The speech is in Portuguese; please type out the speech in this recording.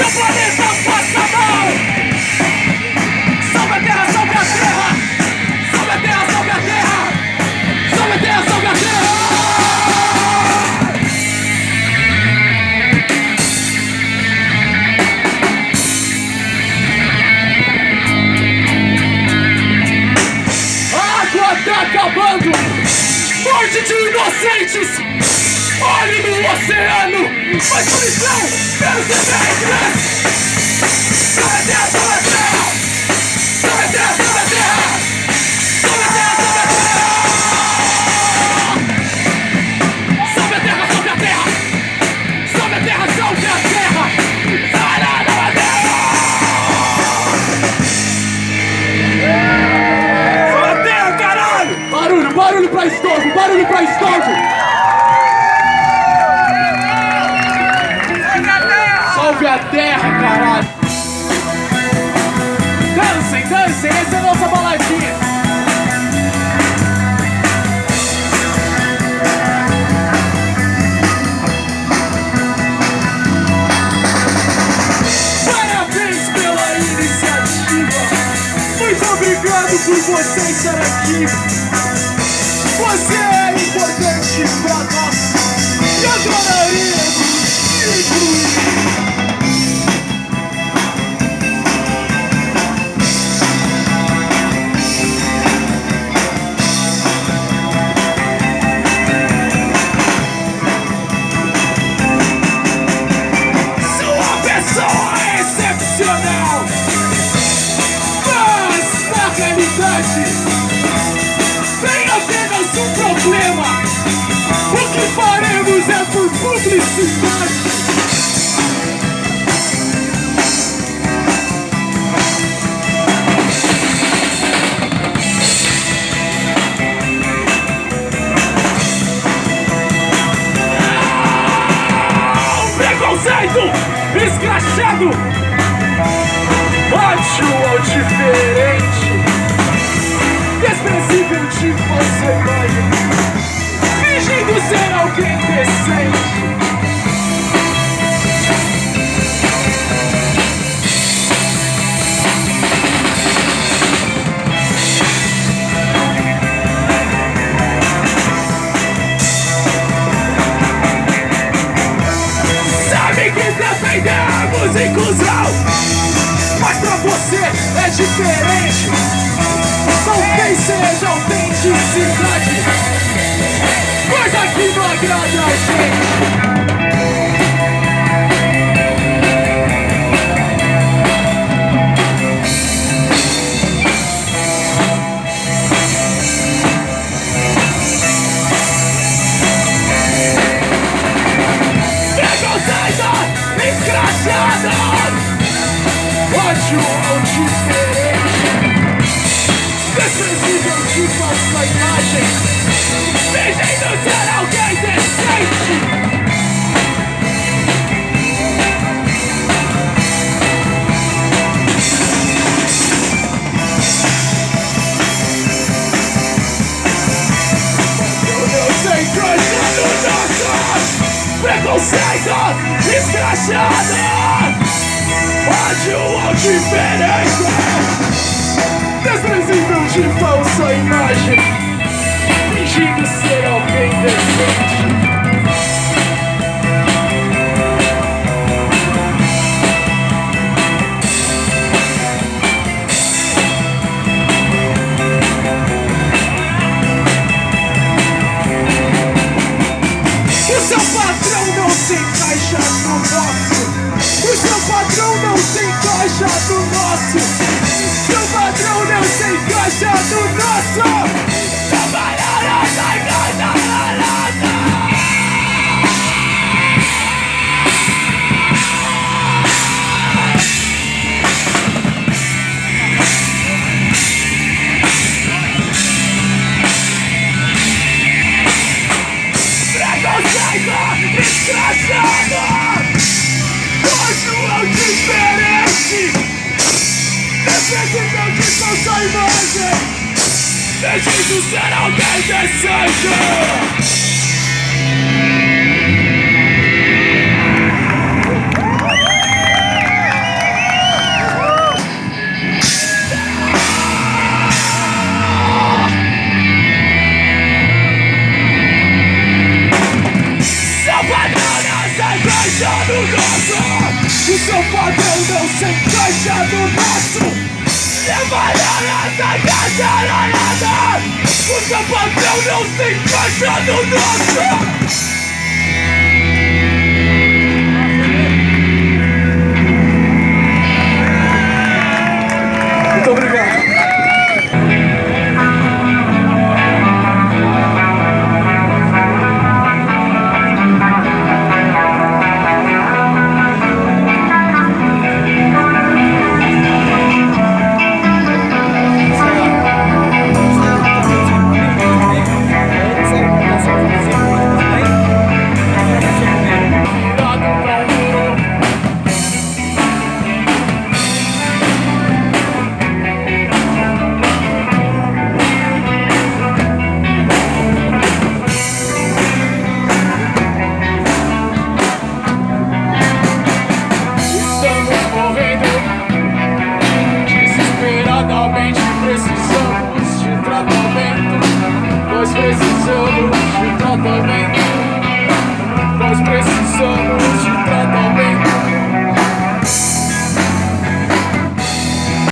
seu planeta faça mal. Salve a terra, salve a terra. Salve a terra, salve a terra. Salve a terra, salve a terra. A água tá acabando. Morte de inocentes. Olhe no oceano. Mais poluição. Menos defeitos. Salve a terra, salve a terra. Salve a terra, salve a terra. Salve a terra, salve a terra. Salve a terra, salve a terra. Salve a terra, salve a terra. Salve a terra. Salve a terra, caralho. Barulho, barulho pra Estorvo, barulho pra Estorvo. Salve a terra, caralho. Dancem, dancem, essa é a nossa baladinha. Parabéns pela iniciativa. Muito obrigado por você estar aqui. Você é importante pra nós e adoraríamos incluir. Tem apenas um problema. O que faremos é por publicidade. Preconceito escrachado, ódio ao diferente, desprezível de você, mãe, fingindo ser alguém decente. Sabe que defendemos inclusão, mas pra você é diferente. Talvez seja autenticidade, coisa que não agrada a gente. Preconceito escrachado, ódio ao diferente, desprezível de falsa imagem, fingindo ser alguém decente. Eu sei coisa do nosso preconceito escrachado, ódio ao diferente, desprezível de falsa imagem, fingindo ser alguém decente. O seu padrão não se encaixa no nosso. O seu padrão não se encaixa no nosso. Seu padrão não se encaixa no nosso. Seu padrão não se encaixa no nosso. Preconceito escrachado, ódio ao diferente, desprezível de falsa imagem, fingindo ser alguém decente. sem caixa do nosso. Trabalhar essa catarolada, o seu patrão não se encaixa no nosso. Muito obrigado. Desesperadamente